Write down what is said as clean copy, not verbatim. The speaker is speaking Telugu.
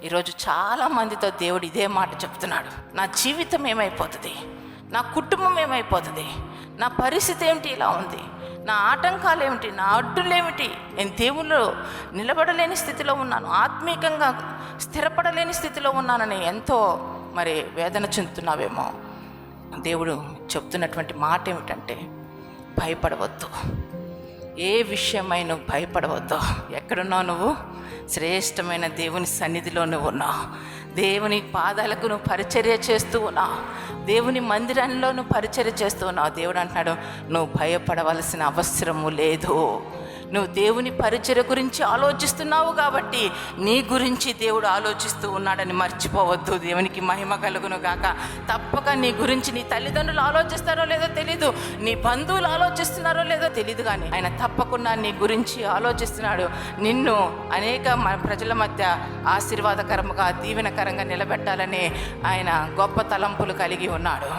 ఈరోజు చాలామందితో దేవుడు ఇదే మాట చెప్తున్నాడు. నా జీవితం ఏమైపోతుంది, నా కుటుంబం ఏమైపోతుంది, నా పరిస్థితి ఏమిటి ఇలా ఉంది, నా ఆటంకాలు ఏమిటి, నా అడ్డులేమిటి, నేను దేవుళ్ళు నిలబడలేని స్థితిలో ఉన్నాను, ఆత్మీయంగా స్థిరపడలేని స్థితిలో ఉన్నానని ఎంతో మరి వేదన చెందుతున్నావేమో. దేవుడు చెప్తున్నటువంటి మాట ఏమిటంటే, భయపడవద్దు, ఏ విషయమై నువ్వు భయపడవద్దు. ఎక్కడున్నావు నువ్వు? శ్రేష్టమైన దేవుని సన్నిధిలో నువ్వు ఉన్నావు. దేవుని పాదాలకు నువ్వు పరిచర్య చేస్తూ ఉన్నావు. దేవుని మందిరంలో నువ్వు పరిచర్య చేస్తూ ఉన్నావు. దేవుడు అంటున్నాడు, నువ్వు భయపడవలసిన అవసరము లేదు. నువ్వు దేవుని పరిచర్య గురించి ఆలోచిస్తున్నావు కాబట్టి నీ గురించి దేవుడు ఆలోచిస్తూ ఉన్నాడని మర్చిపోవద్దు. దేవునికి మహిమ కలుగును గాక. తప్పక నీ గురించి నీ తల్లిదండ్రులు ఆలోచిస్తారో లేదో తెలీదు, నీ బంధువులు ఆలోచిస్తున్నారో లేదో తెలీదు, కానీ ఆయన తప్పకుండా నీ గురించి ఆలోచిస్తున్నాడు. నిన్ను అనేక ప్రజల మధ్య ఆశీర్వాదకరముగా దీవెనకరంగా నిలబెట్టాలని ఆయన గొప్ప తలంపులు కలిగి ఉన్నాడు.